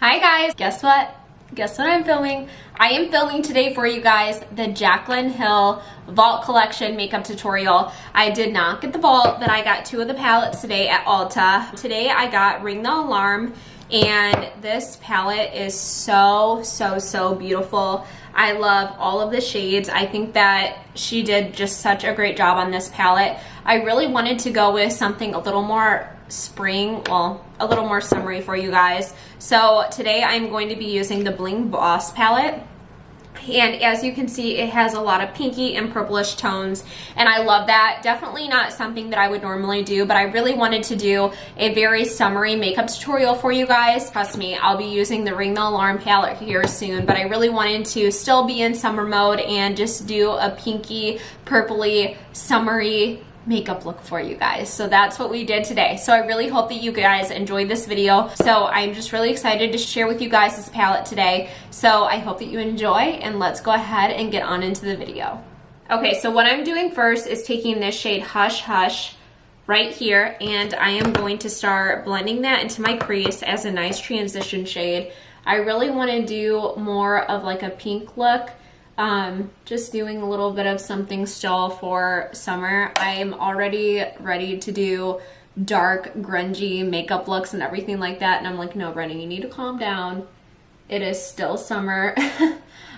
Hi guys, guess what? Guess what I'm filming? I am filming today for you guys the Jaclyn Hill Vault Collection makeup tutorial. I did not get the Vault, but I got two of the palettes today at Ulta. Today I got Ring the Alarm, and this palette is so beautiful. I love all of the shades. I think that she did just such a great job on this palette. I really wanted to go with something a little more spring, well, a little more summery for you guys. So today I'm going to be using the Bling Boss palette. And as you can see, it has a lot of pinky and purplish tones, and I love that. Definitely not something that I would normally do, but I really wanted to do a very summery makeup tutorial for you guys. Trust me, I'll be using the Ring the Alarm palette here soon, but I really wanted to still be in summer mode and just do a pinky, purpley, summery makeup look for you guys. So that's what we did today. So I really hope that you guys enjoyed this video. So I'm just really excited to share with you guys this palette today. So I hope that you enjoy, and let's go ahead and get on into the video. Okay, so what I'm doing first is taking this shade Hush Hush right here, and I am going to start blending that into my crease as a nice transition shade. I really want to do more of like a pink look. Just doing a little bit of something still for summer. I'm already ready to do dark, grungy makeup looks and everything like that, and I'm like, no, Brenna, you need to calm down. It is still summer.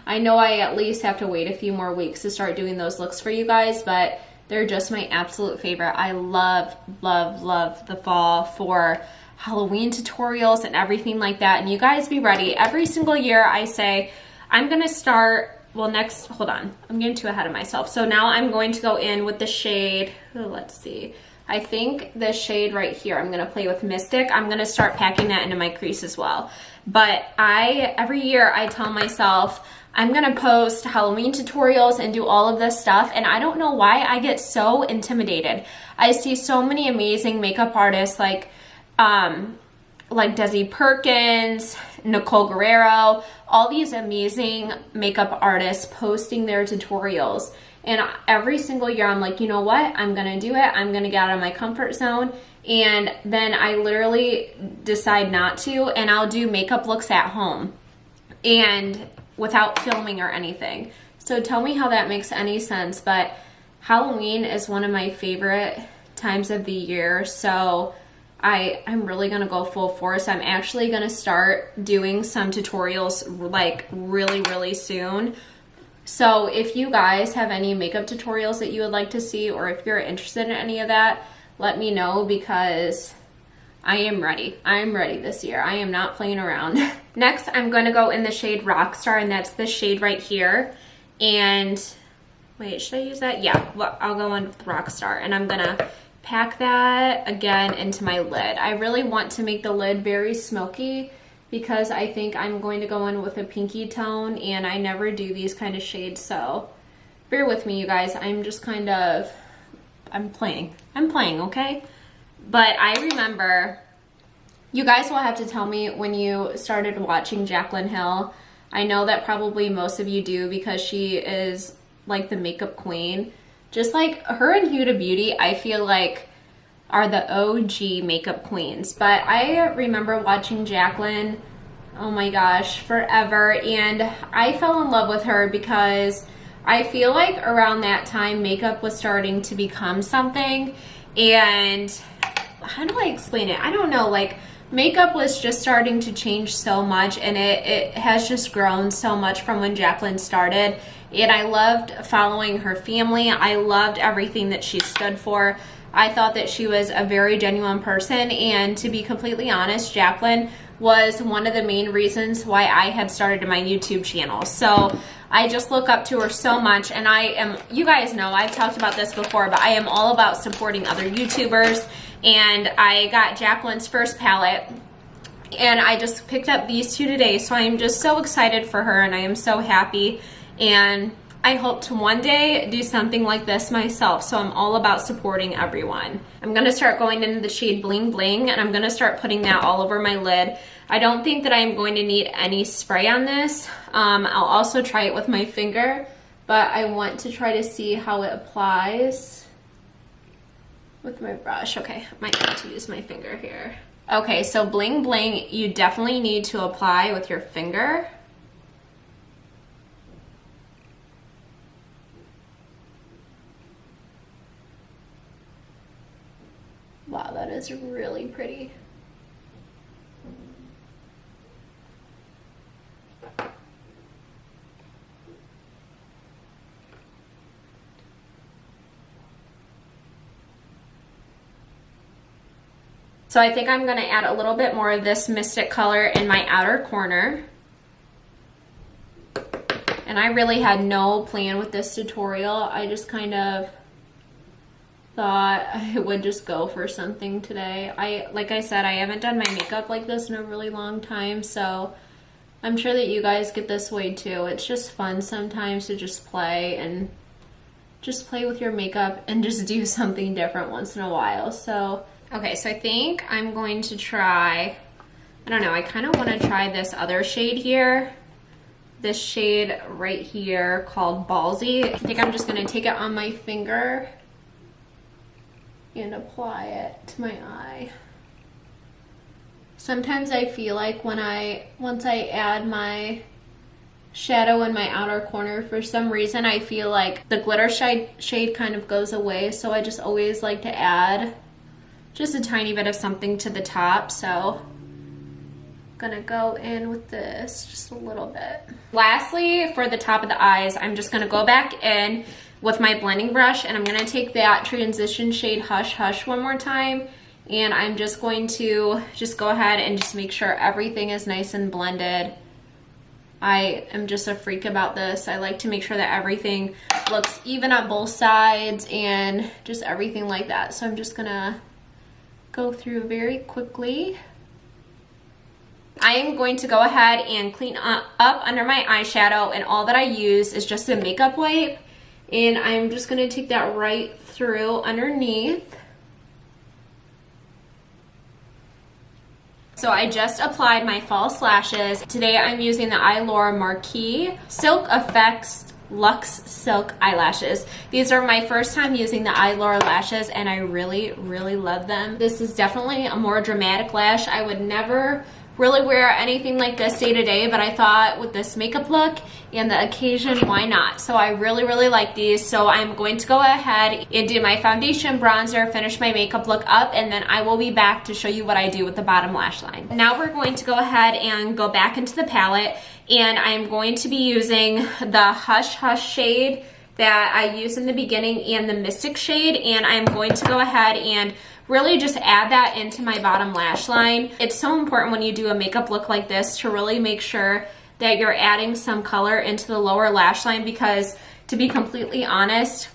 I know I at least have to wait a few more weeks to start doing those looks for you guys, but they're just my absolute favorite. I love the fall for Halloween tutorials and everything like that, and you guys be ready. Every single year I say, I'm gonna start, well, next, hold on, I'm getting too ahead of myself. So now I'm going to go in with the shade, let's see, I think the shade right here, I'm gonna play with Mystic. I'm gonna start packing that into my crease as well. But every year I tell myself, I'm gonna post Halloween tutorials and do all of this stuff, and I don't know why I get so intimidated. I see so many amazing makeup artists like Desi Perkins, Nicole Guerrero, all these amazing makeup artists posting their tutorials. And every single year I'm like, you know what? I'm gonna do it. I'm gonna get out of my comfort zone. And then I literally decide not to, and I'll do makeup looks at home and without filming or anything. So tell me how that makes any sense. But Halloween is one of my favorite times of the year. So I'm really gonna go full force. I'm actually gonna start doing some tutorials like really soon. So if you guys have any makeup tutorials that you would like to see, or if you're interested in any of that, let me know, because I am ready. I am ready this year. I am not playing around. Next, I'm gonna go in the shade Rockstar, and that's the shade right here. And wait, should I use that? Yeah, well, I'll go in with Rockstar, and I'm gonna pack that again into my lid. I really want to make the lid very smoky, because I think I'm going to go in with a pinky tone, and I never do these kind of shades, so bear with me, you guys. I'm just kind of, I'm playing, okay? But I remember, you guys will have to tell me when you started watching Jaclyn Hill. I know that probably most of you do, because she is like the makeup queen. Just like her and Huda Beauty, I feel like are the OG makeup queens. But I remember watching Jaclyn, oh my gosh, forever. And I fell in love with her because I feel like around that time, makeup was starting to become something. And how do I explain it? I don't know, like makeup was just starting to change so much, and it has just grown so much from when Jaclyn started. And I loved following her family. I loved everything that she stood for. I thought that she was a very genuine person, and to be completely honest, Jaclyn was one of the main reasons why I had started my YouTube channel. So I just look up to her so much, and I am, you guys know, I've talked about this before, but I am all about supporting other YouTubers. And I got Jaclyn's first palette, and I just picked up these two today. So I am just so excited for her, and I am so happy. And I hope to one day do something like this myself. So I'm all about supporting everyone. I'm gonna start going into the shade Bling Bling, and I'm gonna start putting that all over my lid. I don't think that I'm going to need any spray on this. I'll also try it with my finger, but I want to try to see how it applies with my brush. Okay, I might have to use my finger here. Okay, so Bling Bling, you definitely need to apply with your finger. Wow, that is really pretty. So I think I'm gonna add a little bit more of this Mystic color in my outer corner. And I really had no plan with this tutorial. I just kind of thought I would just go for something today. Like I said, I haven't done my makeup like this in a really long time, so I'm sure that you guys get this way too. It's just fun sometimes to just play and just play with your makeup and just do something different once in a while. So, okay, so I think I'm going to try, I don't know, I kind of want to try this other shade here. This shade right here called Ballsy. I think I'm just gonna take it on my finger and apply it to my eye. Sometimes I feel like once I add my shadow in my outer corner, for some reason I feel like the glitter shade kind of goes away, so I just always like to add just a tiny bit of something to the top. So I'm gonna go in with this just a little bit. Lastly, for the top of the eyes, I'm just gonna go back in with my blending brush and I'm gonna take that transition shade Hush Hush one more time, and I'm just going to just go ahead and just make sure everything is nice and blended. I am just a freak about this. I like to make sure that everything looks even on both sides and just everything like that. So I'm just gonna go through very quickly. I am going to go ahead and clean up under my eyeshadow, and all that I use is just a makeup wipe, and I'm just gonna take that right through underneath. So I just applied my false lashes. Today I'm using the Laura Marquis Silk Effects Luxe Silk Eyelashes. These are my first time using the Laura lashes and I really, really love them. This is definitely a more dramatic lash. I would never really wear anything like this day to day, but I thought with this makeup look and the occasion, why not? So I really, really like these. So I'm going to go ahead and do my foundation, bronzer, finish my makeup look up, and then I will be back to show you what I do with the bottom lash line. Now we're going to go ahead and go back into the palette, and I'm going to be using the Hush Hush shade that I used in the beginning and the Mystic shade, and I'm going to go ahead and really just add that into my bottom lash line. It's so important when you do a makeup look like this to really make sure that you're adding some color into the lower lash line, because to be completely honest,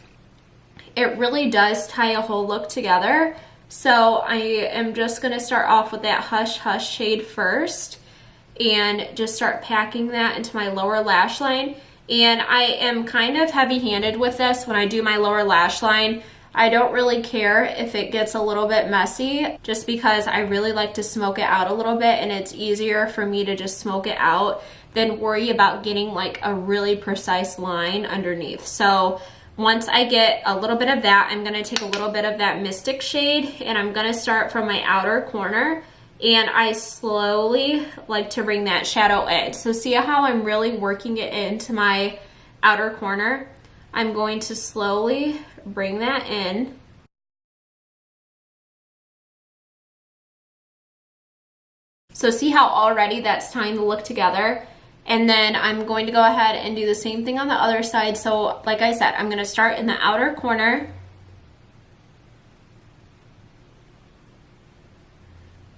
it really does tie a whole look together. So I am just gonna start off with that Hush Hush shade first and just start packing that into my lower lash line. And I am kind of heavy-handed with this when I do my lower lash line. I don't really care if it gets a little bit messy, just because I really like to smoke it out a little bit, and it's easier for me to just smoke it out than worry about getting like a really precise line underneath. So once I get a little bit of that, I'm gonna take a little bit of that Mystic shade and I'm gonna start from my outer corner, and I slowly like to bring that shadow in. So see how I'm really working it into my outer corner? I'm going to slowly bring that in. So see how already that's tying the look together? And then I'm going to go ahead and do the same thing on the other side. So like I said, I'm going to start in the outer corner.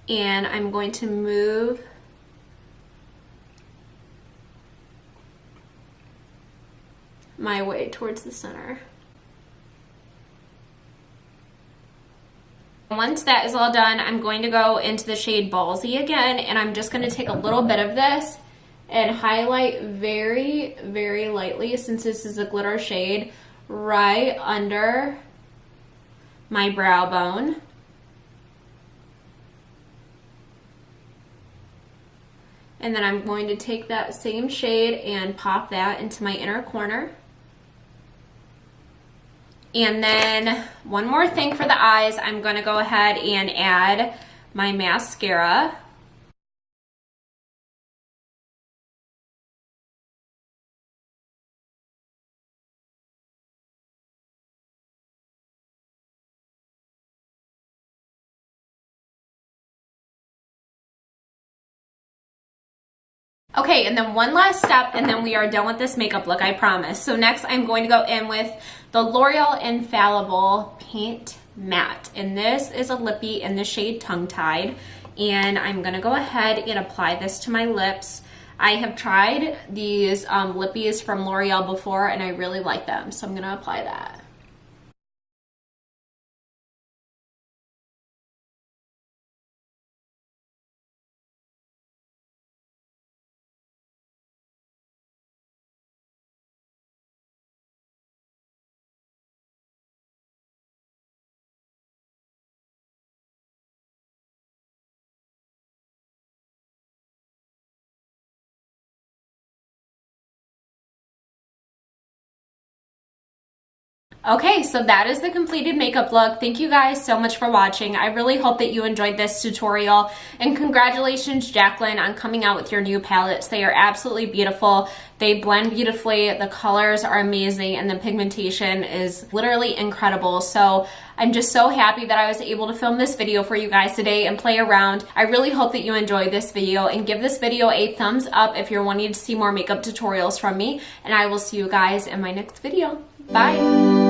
And I'm going to move my way towards the center. Once that is all done, I'm going to go into the shade Ballsy again, and I'm just going to take a little bit of this and highlight very, very lightly, since this is a glitter shade, right under my brow bone. And then I'm going to take that same shade and pop that into my inner corner. And then one more thing for the eyes, I'm going to go ahead and add my mascara. Okay, and then one last step, and then we are done with this makeup look, I promise. So next, I'm going to go in with the L'Oreal Infallible Paint Matte. And this is a lippy in the shade Tongue Tied. And I'm going to go ahead and apply this to my lips. I have tried these lippies from L'Oreal before, and I really like them. So I'm going to apply that. Okay, so that is the completed makeup look. Thank you guys so much for watching. I really hope that you enjoyed this tutorial. And congratulations, Jaclyn, on coming out with your new palettes. They are absolutely beautiful. They blend beautifully. The colors are amazing, and the pigmentation is literally incredible. So I'm just so happy that I was able to film this video for you guys today and play around. I really hope that you enjoyed this video, and give this video a thumbs up if you're wanting to see more makeup tutorials from me. And I will see you guys in my next video. Bye.